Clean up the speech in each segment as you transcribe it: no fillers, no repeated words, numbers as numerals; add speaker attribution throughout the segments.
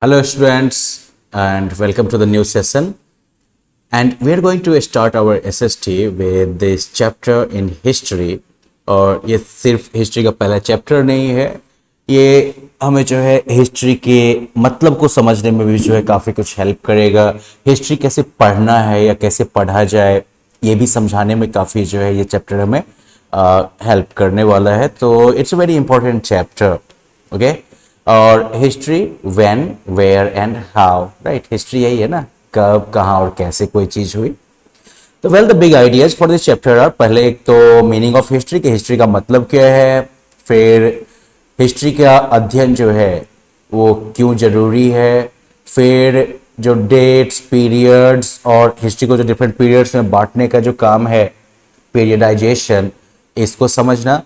Speaker 1: Hello students and welcome to the new session, and we are going to start our SST with this chapter in history। और ये सिर्फ history का पहला chapter नहीं है, ये हमें जो है हिस्ट्री के मतलब को समझने में भी जो है काफ़ी कुछ हेल्प करेगा। हिस्ट्री कैसे पढ़ना है या कैसे पढ़ा जाए ये भी समझाने में काफ़ी जो है ये चैप्टर हमें हेल्प करने वाला है। तो it's a very important chapter. Okay, और history when where and how, right. History यही है ना, कब कहाँ और कैसे कोई चीज़ हुई। तो well the big ideas for this chapter are, पहले एक तो मीनिंग ऑफ हिस्ट्री, कि हिस्ट्री का मतलब क्या है, फिर हिस्ट्री का अध्ययन जो है वो क्यों जरूरी है, फिर जो डेट्स, पीरियड्स और हिस्ट्री को जो डिफरेंट पीरियड्स में बांटने का जो काम है, पीरियडाइजेशन, इसको समझना।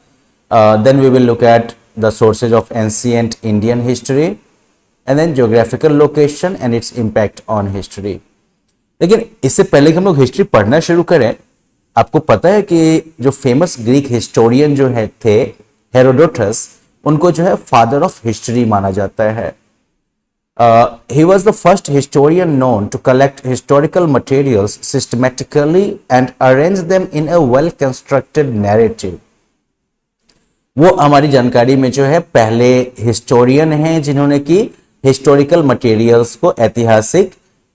Speaker 1: Then we will look at the sources of ancient Indian history and then geographical location and its impact on history। लेकिन इससे पहले कि हम लोग हिस्ट्री पढ़ना शुरू करें, आपको पता है कि जो फेमस ग्रीक हिस्टोरियन जो है थे हेरोडोटस, उनको जो है फादर ऑफ हिस्ट्री माना जाता है। He was the first historian known to collect historical materials systematically and arrange them in a well constructed narrative। वो हमारी जानकारी में जो है पहले हिस्टोरियन हैं जिन्होंने कि हिस्टोरिकल मटेरियल्स को, ऐतिहासिक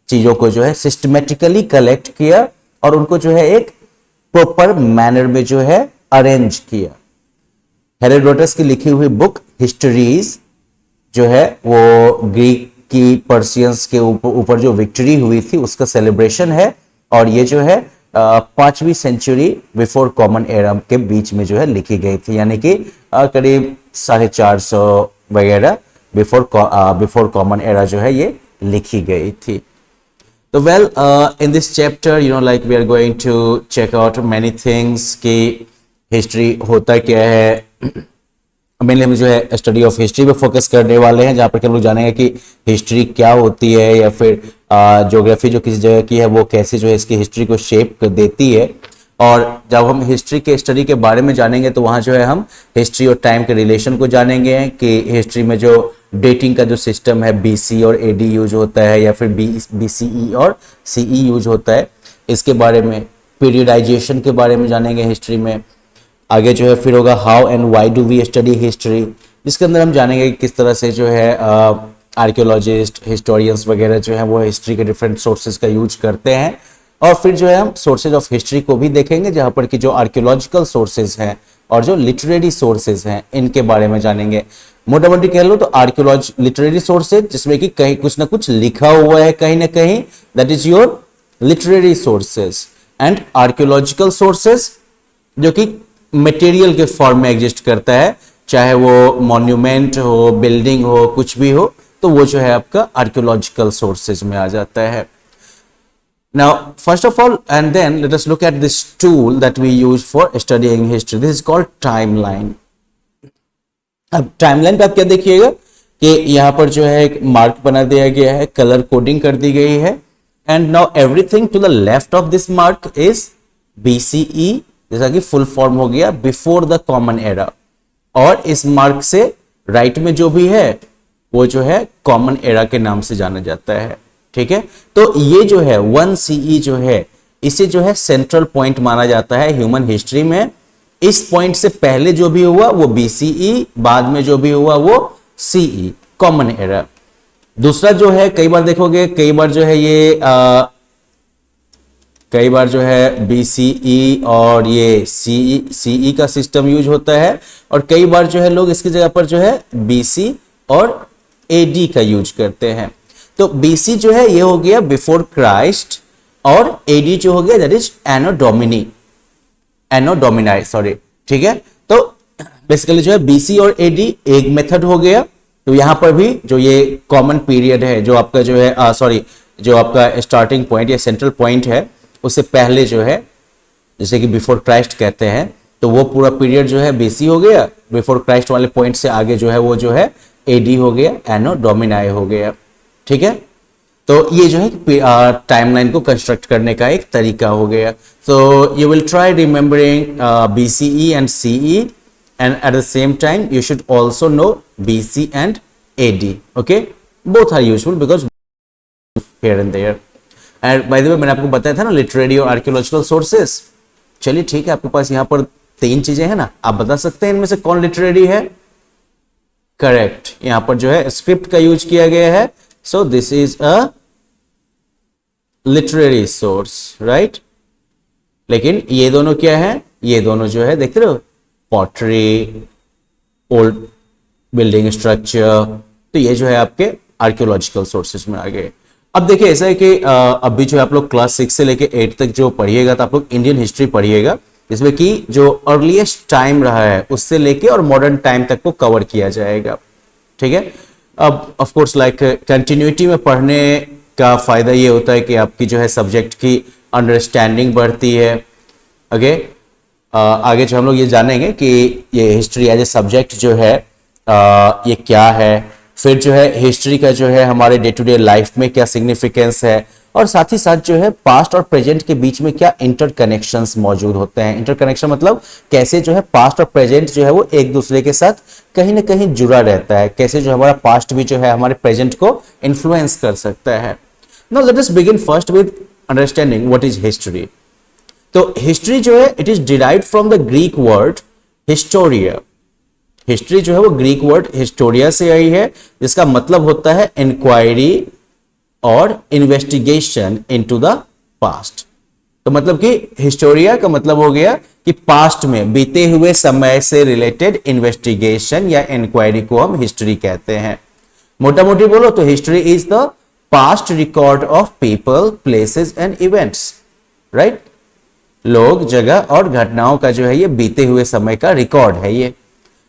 Speaker 1: चीजों को जो है सिस्टमेटिकली कलेक्ट किया और उनको जो है एक प्रॉपर मैनर में जो है अरेंज किया। हेरोडोटस की लिखी हुई बुक हिस्टोरीज जो है वो ग्रीक की पर्शियंस के ऊपर जो विक्ट्री हुई थी उसका सेलिब्रेशन है, और ये जो है 5वीं सेंचुरी बिफोर कॉमन एरा के बीच में जो है लिखी गई थी, यानी कि करीब 450 वगैरह बिफोर कॉमन एरा जो है ये लिखी गई थी। तो well in this chapter like we are going to check out many things कि हिस्ट्री होता क्या है। मेनली हम जो है स्टडी ऑफ हिस्ट्री पे फोकस करने वाले हैं, जहाँ पर हम लोग जानेंगे कि हिस्ट्री क्या होती है, या फिर ज्योग्राफी जो किसी जगह की है वो कैसे जो है इसकी हिस्ट्री को शेप देती है। और जब हम हिस्ट्री के स्टडी के बारे में जानेंगे तो वहाँ जो है हम हिस्ट्री और टाइम के रिलेशन को जानेंगे, कि हिस्ट्री में जो डेटिंग का जो सिस्टम है BC और AD यूज होता है, या फिर BCE और CE यूज होता है, इसके बारे में। पीरियडाइजेशन के बारे में जानेंगे हिस्ट्री में। आगे जो है फिर होगा how and why do we study history, जिसके अंदर हम जानेंगे कि किस तरह से जो है आर्कियोलॉजिस्ट, हिस्टोरियंस वगैरह जो है वो हिस्ट्री के डिफरेंट सोर्सेज का यूज करते हैं। और फिर जो है हम सोर्सेज ऑफ हिस्ट्री को भी देखेंगे, जहाँ पर कि जो आर्कियोलॉजिकल सोर्सेज हैं और जो लिटरेरी सोर्सेज हैं इनके बारे में जानेंगे। मोटा मोटी कह लो तो लिटरेरी सोर्सेज जिसमें कि कहीं कुछ ना कुछ लिखा हुआ है कहीं ना कहीं, that is your literary sources. And archaeological sources जो कि मटेरियल के फॉर्म में एग्जिस्ट करता है, चाहे वो मॉन्यूमेंट हो, बिल्डिंग हो, कुछ भी हो, तो वो जो है आपका आर्कियोलॉजिकल सोर्सेज में आ जाता है। Now first of all and then let us look at this tool that we use for studying history. This is called timeline. अब टाइमलाइन पे आप क्या देखिएगा कि यहाँ पर जो है एक मार्क बना दिया गया है, कलर कोडिंग कर दी गई है, and now everything to the left of this mark is BCE, जैसा कि फुल फॉर्म हो गया बिफोर द कॉमन एरा, और इस मार्क से राइट में जो भी है वो जो है कॉमन एरा के नाम से जाना जाता है। ठीक है, तो ये जो है 1CE जो है इसे जो है सेंट्रल पॉइंट माना जाता है ह्यूमन हिस्ट्री में। इस पॉइंट से पहले जो भी हुआ वो BCE, बाद में जो भी हुआ वो CE, कॉमन एरा। दूसरा जो है कई बार देखोगे, कई बार जो है ये कई बार जो है BCE और ये CE का सिस्टम यूज होता है, और कई बार जो है लोग इसकी जगह पर जो है BC और AD का यूज करते हैं। तो BC जो है ये हो गया बिफोर क्राइस्ट, और AD जो हो गया दैट इज एनो डोमिनाई, सॉरी। ठीक है, तो बेसिकली जो है BC और AD एक मेथड हो गया। तो यहां पर भी जो ये कॉमन पीरियड है, जो आपका जो है जो आपका स्टार्टिंग पॉइंट या सेंट्रल पॉइंट है, उससे पहले जो है जैसे कि बिफोर क्राइस्ट कहते हैं, तो वो पूरा पीरियड जो है BC हो गया। बिफोर क्राइस्ट वाले पॉइंट से आगे जो है वो जो है AD हो गया, एनो डोमिनाई हो गया। ठीक है, तो ये जो है टाइमलाइन को कंस्ट्रक्ट करने का एक तरीका हो गया। So you will try remembering BCE and CE, and at the same time you should also know BC and AD. Okay, both are useful because here and there. And by the way मैंने आपको बताया था ना literary और archaeological sources. चलिए ठीक है, आपके पास यहाँ पर 3 चीजें हैं ना, आप बता सकते हैं इनमें से कौन लिटरेरी है? करेक्ट, यहां पर जो है स्क्रिप्ट का यूज किया गया है, so this is a literary source, right. लेकिन ये दोनों क्या है? ये दोनों जो है देख रहे हो, पॉटरी, ओल्ड बिल्डिंग स्ट्रक्चर, तो ये जो है आपके आर्कियोलॉजिकल सोर्सेज में आ गए। अब देखिए ऐसा है कि अभी जो आप लोग क्लास 6 से लेके 8 तक जो पढ़िएगा तो आप लोग इंडियन हिस्ट्री पढ़िएगा, जिसमें कि जो अर्लीस्ट टाइम रहा है उससे लेके और मॉडर्न टाइम तक को कवर किया जाएगा, ठीक है। अब ऑफ कोर्स लाइक कंटिन्यूटी में पढ़ने का फायदा ये होता है कि आपकी जो है सब्जेक्ट की अंडरस्टैंडिंग बढ़ती है। ओके, आगे जो हम लोग ये जानेंगे कि ये हिस्ट्री एज ए सब्जेक्ट जो है ये क्या है, फिर जो है हिस्ट्री का जो है हमारे डे टू डे लाइफ में क्या सिग्निफिकेंस है, और साथ ही साथ जो है पास्ट और प्रेजेंट के बीच में क्या इंटरकनेक्शंस मौजूद होते हैं। इंटरकनेक्शन मतलब कैसे जो है पास्ट और प्रेजेंट जो है वो एक दूसरे के साथ कहीं ना कहीं जुड़ा रहता है, कैसे जो हमारा पास्ट भी जो है हमारे प्रेजेंट को इन्फ्लुएंस कर सकता है। Now let us begin first with understanding what is history. तो हिस्ट्री जो है it is derived from the Greek word Historia. History जो है वो ग्रीक वर्ड हिस्टोरिया से आई है, जिसका मतलब होता है इंक्वायरी और इन्वेस्टिगेशन इनटू द पास्ट। तो मतलब कि हिस्टोरिया का मतलब हो गया कि पास्ट में बीते हुए समय से रिलेटेड इन्वेस्टिगेशन या इंक्वायरी को हम हिस्ट्री कहते हैं। मोटा मोटी बोलो तो history is the past record of people, places and events, right. लोग, जगह और घटनाओं का जो है ये बीते हुए समय का रिकॉर्ड है ये।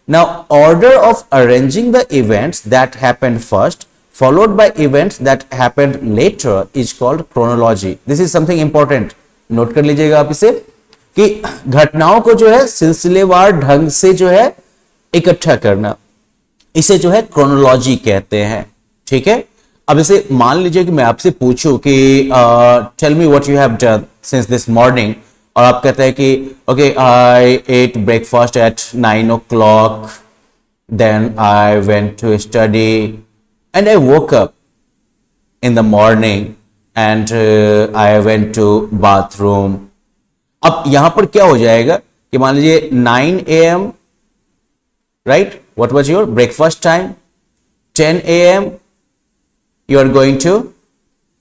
Speaker 1: Now, order of arranging the events that happened first, followed by events that happened later, is called chronology. This is something important. Note कर लीजिएगा आप इसे कि घटनाओं को जो है सिलसिलेवार ढंग से जो है इकट्ठा करना, इसे जो है क्रोनोलॉजी कहते हैं, ठीक है। अब इसे मान लीजिए कि मैं आपसे पूछूं कि tell me what you have done since this morning, और आप कहते हैं कि okay I ate breakfast at 9 o'clock, then I went to study and I woke up in the morning and I went to bathroom. अब यहां पर क्या हो जाएगा कि मान लीजिए 9 AM, right, what was your breakfast time, 10 AM you are going to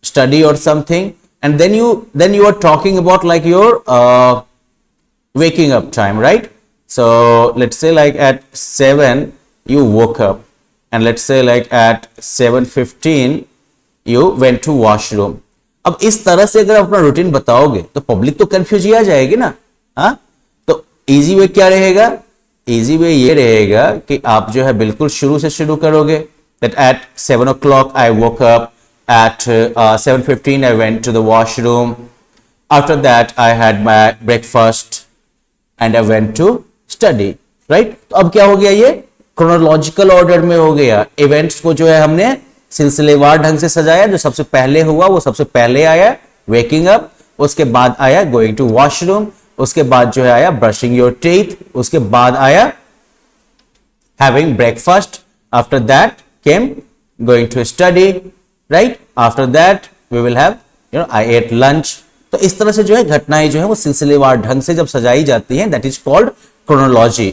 Speaker 1: study or something, and then you are talking about like your waking up time, right? So let's say like at 7 you woke up, and let's say like at 7:15 you went to washroom. अब इस तरह से अगर आप अपना routine बताओगे तो public तो कंफ्यूज ही आ जाएगी ना। हाँ, तो इजी वे क्या रहेगा? इजी वे ये रहेगा कि आप जो है बिल्कुल शुरू से शुरू करोगे। That at 7 o'clock I woke up, at 7:15 I went to the washroom, after that I had my breakfast and I went to study, right? तो अब क्या हो गया, ये chronological order में हो गया। इवेंट्स को जो है हमने सिलसिलेवार ढंग से सजाया, जो सबसे पहले हुआ वो सबसे पहले आया waking up, उसके बाद आया going to washroom, उसके बाद जो है आया brushing your teeth, उसके बाद आया having breakfast, after that came going to study, right? After that we will have, I ate lunch. तो इस तरह से जो है घटनाएं जो है वो सिलसिलेवार ढंग से जब सजाई जाती हैं, that is called chronology.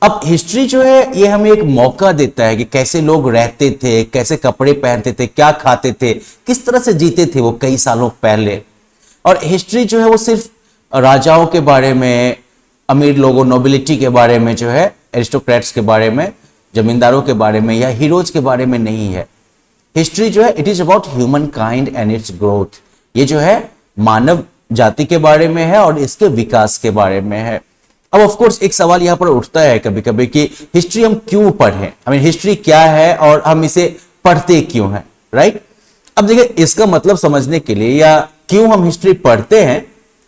Speaker 1: अब हिस्ट्री जो है ये हमें एक मौका देता है कि कैसे लोग रहते थे, कैसे कपड़े पहनते थे, क्या खाते थे, किस तरह से जीते थे वो कई सालों पहले। और हिस्ट्री जो है वो सिर्फ राजाओं के बारे में, अमीर लोगों, नोबिलिटी के बारे में जो है, एरिस्टोक्रेट्स के बारे में, जमींदारों के बारे में या हीरोज के बारे में नहीं है। हिस्ट्री जो है it is about human kind and it's growth. ये जो है मानव जाति के बारे में है और इसके विकास के बारे में है। अब ऑफ कोर्स एक सवाल यहां पर उठता है कभी कभी कि हिस्ट्री हम क्यों पढ़ें, हिस्ट्री क्या है और हम इसे पढ़ते क्यों हैं, राइट। अब देखिए इसका मतलब समझने के लिए या क्यों हम हिस्ट्री पढ़ते हैं,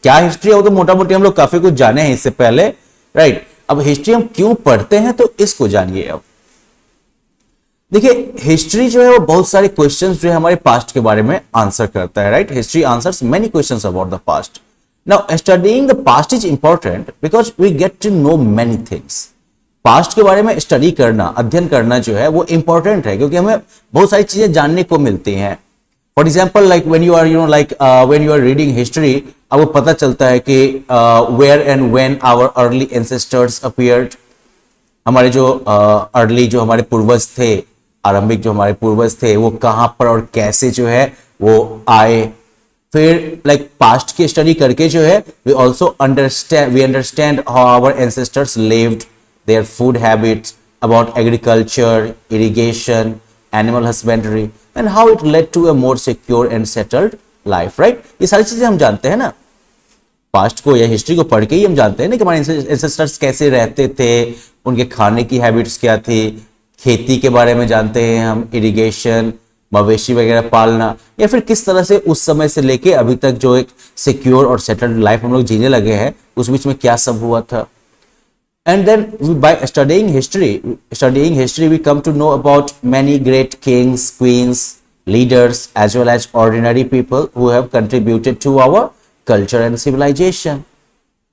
Speaker 1: क्या हिस्ट्री है वो तो मोटा मोटी हम लोग काफी कुछ जाने हैं इससे पहले, राइट। अब हिस्ट्री हम क्यों पढ़ते हैं तो इसको जानिए। अब देखिए हिस्ट्री जो है वो बहुत सारे क्वेश्चंस जो है हमारे पास्ट के बारे में आंसर करता है, right. History answers many questions about the past. Now studying the past is important because we get to know many things. Past के बारे में स्टडी करना, अध्ययन करना जो है वो इंपॉर्टेंट है, क्योंकि हमें बहुत सारी चीजें जानने को मिलती हैं। For example like when you are when you are reading history, आपको पता चलता है कि where and when our early ancestors appeared, हमारे जो अर्ली जो हमारे पूर्वज थे, आरंभिक जो हमारे पूर्वज थे, वो कहां पर और कैसे जो है वो आए। फिर लाइक पास्ट की स्टडी करके जो है we understand how our ancestors lived, their food habits, about agriculture, irrigation, animal husbandry and how it led to a more secure and settled life, right. ये सारी चीजें हम जानते हैं ना, पास्ट को या हिस्ट्री को पढ़ के ही हम जानते हैं ना कि हमारे एंसेस्टर्स कैसे रहते थे, उनके खाने की हैबिट्स क्या थी, खेती के बारे में जानते हैं हम, इरिगेशन, मवेशी वगैरह पालना, या फिर किस तरह से उस समय से लेके अभी तक जो एक सिक्योर और सेटल्ड लाइफ हम लोग जीने लगे हैं, उस बीच में क्या सब हुआ था। And then by studying history we come to know about many great kings, queens, leaders as well as ordinary people who have contributed to our culture and civilization,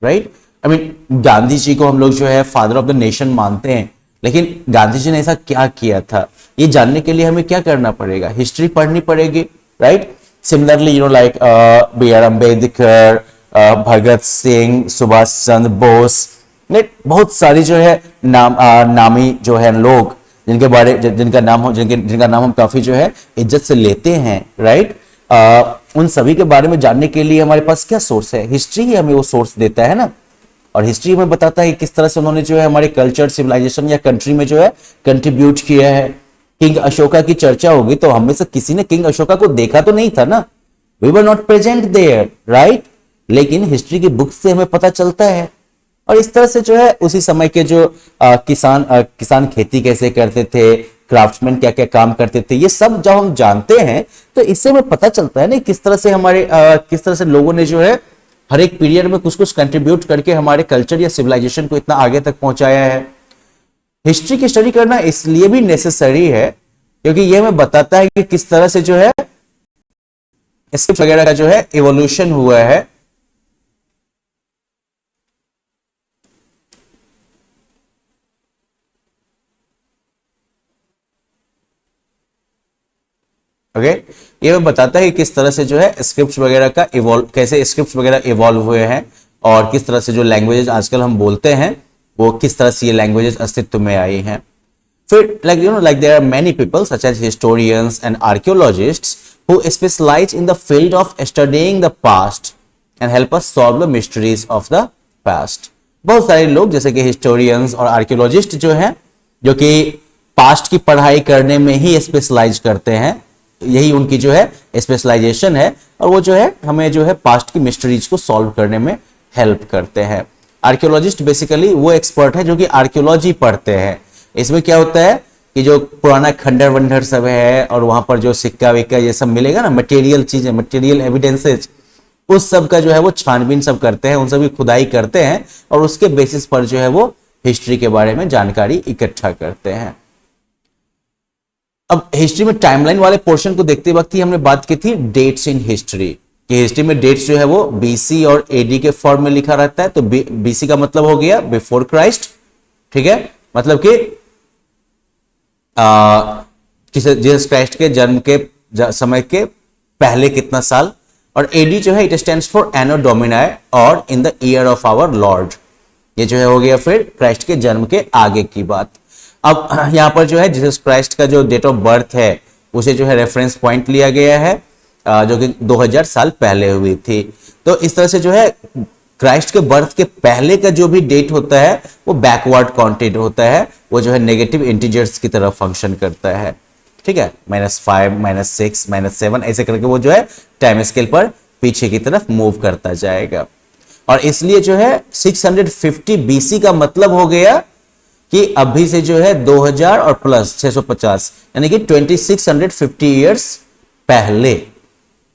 Speaker 1: right. I mean Gandhi ji को हम लोग जो है father of the nation मानते हैं, लेकिन गांधी जी ने ऐसा क्या किया था, ये जानने के लिए हमें क्या करना पड़ेगा, हिस्ट्री पढ़नी पड़ेगी, right. Similarly like B R Ambedkar, Bhagat Singh, Subhash Chandra Bose, बहुत सारी जो है नामी जो है लोग जिनका नाम हम काफी जो है इज्जत से लेते हैं, राइट। उन सभी के बारे में जानने के लिए हमारे पास क्या सोर्स है, हिस्ट्री ही हमें वो सोर्स देता है ना। और हिस्ट्री हमें बताता है कि किस तरह से उन्होंने जो है हमारे कल्चर, सिविलाइजेशन या कंट्री में जो है कंट्रीब्यूट किया है। किंग अशोका की चर्चा होगी तो हम में से किसी ने किंग अशोका को देखा तो नहीं था ना, we were not present there, right. लेकिन हिस्ट्री की बुक से हमें पता चलता है। और इस तरह से जो है उसी समय के जो किसान खेती कैसे करते थे, क्राफ्ट्समैन क्या क्या काम करते थे, ये सब जब हम जानते हैं तो इससे हमें पता चलता है ना किस तरह से लोगों ने जो है हर एक पीरियड में कुछ कुछ कंट्रीब्यूट करके हमारे कल्चर या सिविलाइजेशन को इतना आगे तक पहुंचाया है। हिस्ट्री की स्टडी करना इसलिए भी नेसेसरी है क्योंकि ये हमें बताता है कि किस तरह से जो है स्क्रिप्ट वगैरह का जो है इवोल्यूशन हुआ है। ओके, ये हमें बताता है कि किस तरह से जो है स्क्रिप्ट्स वगैरह का कैसे स्क्रिप्ट्स वगैरह इवॉल्व हुए हैं और किस तरह से जो लैंग्वेजेस आजकल हम बोलते हैं वो किस तरह से ये लैंग्वेजेस अस्तित्व में आई हैं। फिर like there are many people such as historians and archaeologists who specialize in the field of studying the past and help us solve the mysteries of the past। बहुत सारे लोग जैसे कि हिस्टोरियंस और आर्कियोलॉजिस्ट जो हैं जो कि पास्ट की पढ़ाई करने में ही स्पेशलाइज करते हैं, यही उनकी जो है स्पेशलाइजेशन है और वो जो है हमें जो है पास्ट की मिस्ट्रीज को सॉल्व करने में हेल्प करते हैं। आर्कियोलॉजिस्ट बेसिकली वो एक्सपर्ट है जो कि आर्कियोलॉजी पढ़ते हैं। इसमें क्या होता है कि जो पुराना खंडर वंडर सब है और वहां पर जो सिक्का विक्का ये सब मिलेगा ना, मटेरियल चीजें, मटेरियल एविडेंसेस, उस सब का जो है वो छानबीन सब करते हैं, उन सब की खुदाई करते हैं और उसके बेसिस पर जो है वो हिस्ट्री के बारे में जानकारी इकट्ठा करते हैं। अब हिस्ट्री में टाइमलाइन वाले पोर्शन को देखते वक्त ही हमने बात की थी डेट्स इन हिस्ट्री कि हिस्ट्री में डेट्स जो है वो बीसी और एडी के फॉर्म में लिखा रहता है। तो बीसी का मतलब हो गया बिफोर क्राइस्ट, ठीक है, मतलब कि जीसस क्राइस्ट के जन्म के समय के पहले कितना साल। और एडी जो है it stands for anno domini और in the year of our lord, ये जो है हो गया फिर क्राइस्ट के जन्म के आगे की बात। अब यहां पर जो है जीसस क्राइस्ट का जो डेट ऑफ बर्थ है उसे जो है रेफरेंस पॉइंट लिया गया है जो कि 2000 साल पहले हुई थी। तो इस तरह से जो है क्राइस्ट के बर्थ के पहले का जो भी डेट होता है वो बैकवर्ड काउंटेड होता है, वो जो है नेगेटिव इंटीजर्स की तरह फंक्शन करता है, ठीक है, -5, -6, -7 ऐसे करके वो जो है टाइम स्केल पर पीछे की तरफ मूव करता जाएगा। और इसलिए जो है 650 बीसी का मतलब हो गया कि अभी से जो है 2000 और प्लस 650 यानी कि 2650 ईयर्स पहले,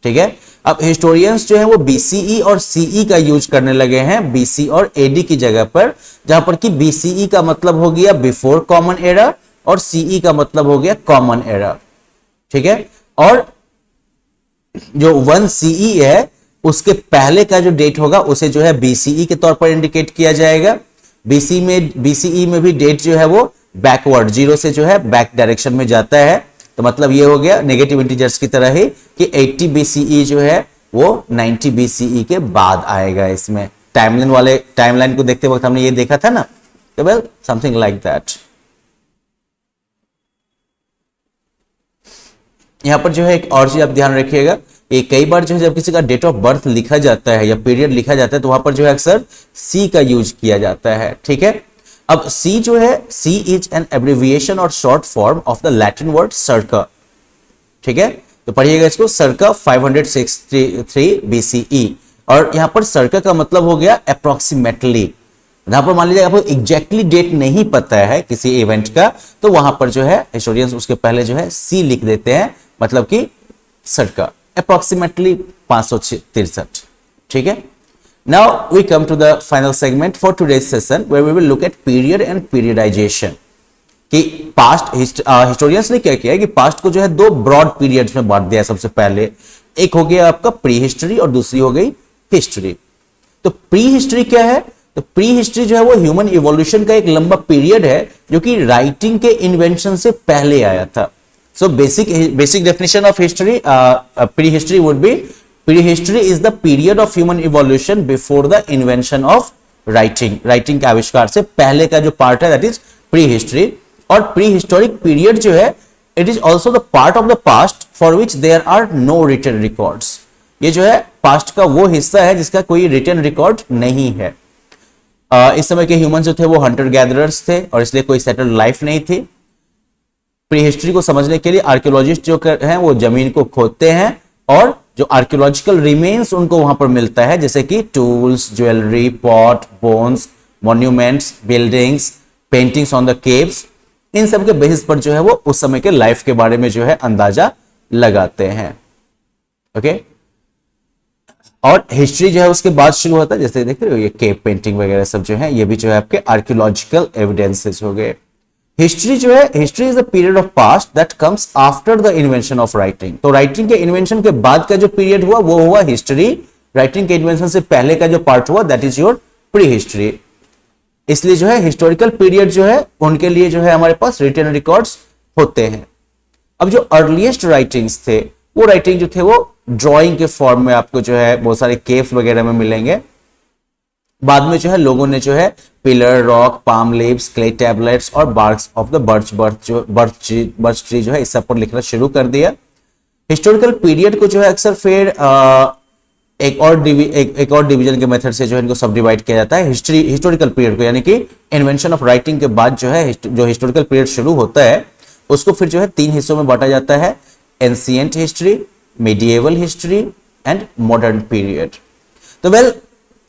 Speaker 1: ठीक है। अब हिस्टोरियंस जो है वो बीसीई और सीई का यूज करने लगे हैं बीसी और एडी की जगह पर, जहां पर कि बीसीई का मतलब हो गया बिफोर कॉमन एरा और सीई का मतलब हो गया कॉमन एरा, ठीक है। और जो 1 सीई है उसके पहले का जो डेट होगा उसे जो है बीसीई के तौर पर इंडिकेट किया जाएगा बीसीई में भी डेट जो है वो बैकवर्ड, जीरो से जो है बैक डायरेक्शन में जाता है। तो मतलब ये हो गया नेगेटिव इंटीजर्स की तरह ही कि 80 बीसीई जो है वो 90 बीसीई के बाद आएगा। इसमें टाइमलाइन को देखते वक्त हमने ये देखा था ना, तो वेल समथिंग लाइक दैट। यहां पर जो है एक और चीज आप ध्यान रखिएगा, ये कई बार जो है जब किसी का डेट ऑफ बर्थ लिखा जाता है या पीरियड लिखा जाता है तो वहां पर जो है अक्सर सी का यूज किया जाता है, ठीक है। अब सी जो है, सी इज एन एब्रिविएशन और short form of the Latin word circa, ठीक है। तो पढ़िएगा इसको, सर्का 563 बीसीई। और यहां पर सर्का का मतलब हो गया अप्रोक्सीमेटली। यहां पर मान लीजिए आपको एग्जैक्टली डेट नहीं पता है किसी इवेंट का, तो वहां पर जो है हिस्टोरियंस उसके पहले जो है सी लिख देते हैं, मतलब कि सर्का अप्रोक्सीमेटली 563, ठीक है। Now we come to the final segment for today's session where we will look at period and periodization. कि पास्ट हिस्टोरियंस ने क्या किया है कि पास्ट को जो है दो ब्रॉड पीरियड्स में बांट दिया। सबसे पहले एक हो गया आपका प्री हिस्ट्री और दूसरी हो गई हिस्ट्री। तो प्री हिस्ट्री क्या है? तो प्री हिस्ट्री जो है वो ह्यूमन इवोल्यूशन का एक लंबा पीरियड है जो कि राइटिंग के इन्वेंशन से पहले आया था। So basic definition of history, pre history would be, prehistory is the period of human evolution before the invention of writing. Writing के आविष्कार से पहले का जो पार्ट है दैट इज prehistory। और prehistoric period जो है it is also the part of the past for which there are no written records. ये जो है पास्ट का वो हिस्सा है जिसका कोई रिटन रिकॉर्ड नहीं है। इस समय के ह्यूमन जो थे वो हंटर गैदरर्स थे और इसलिए कोई सेटल्ड लाइफ नहीं थी। प्री हिस्ट्री को समझने के लिए आर्कियोलॉजिस्ट जो हैं वो जमीन को खोदते हैं और जो आर्कियोलॉजिकल रिमेन्स उनको वहां पर मिलता है, जैसे कि tools, jewellery, pot, bones, monuments, buildings, paintings on the caves, इन सब के बेसिस पर जो है वो उस समय के लाइफ के बारे में जो है अंदाजा लगाते हैं। ओके, और हिस्ट्री जो है उसके बाद शुरू होता है, जैसे देख रहे हो ये केव पेंटिंग वगैरह सब जो है ये भी जो है आपके आर्कियोलॉजिकल एविडेंसेस हो गए। हिस्ट्री जो है, history is a period of past that comes after the invention of writing. तो राइटिंग के इन्वेंशन के बाद का जो पीरियड हुआ वो हुआ हिस्ट्री। राइटिंग के इन्वेंशन से पहले का जो पार्ट हुआ that is your pre history. इसलिए जो है हिस्टोरिकल पीरियड जो है उनके लिए जो है हमारे पास रिटन रिकॉर्ड्स होते हैं। अब जो अर्लीस्ट राइटिंग्स थे वो राइटिंग जो थे वो ड्रॉइंग के फॉर्म में आपको जो है बहुत सारे केव्स वगैरह में मिलेंगे। बाद में जो है लोगों ने जो है pillar, rock, palm leaves, clay tablets और barks of the birch tree जो है इस सब पर लिखना शुरू कर दिया। हिस्टोरिकल पीरियड को जो है अक्सर फिर एक और डिवीजन के मेथड से जो है इनको सब डिवाइड किया जाता है। हिस्टोरिकल पीरियड को, यानी कि इन्वेंशन ऑफ राइटिंग के बाद जो है जो हिस्टोरिकल पीरियड शुरू होता है उसको फिर जो है 3 हिस्सों में बांटा जाता है, ancient history, medieval history and modern period. तो वेल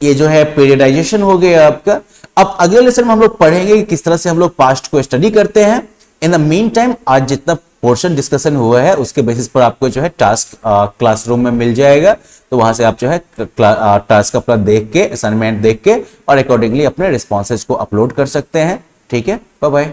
Speaker 1: ये जो है पीरियडाइजेशन हो गया आपका। अब अगले लेसन में हम लोग पढ़ेंगे कि किस तरह से हम लोग पास्ट को स्टडी करते हैं। इन द मीन टाइम आज जितना पोर्शन डिस्कशन हुआ है उसके बेसिस पर आपको जो है टास्क क्लासरूम में मिल जाएगा। तो वहां से आप जो है टास्क अपना देख के, असाइनमेंट देख के और अकॉर्डिंगली अपने रिस्पॉन्सेज को अपलोड कर सकते हैं। ठीक है, बाय बाय।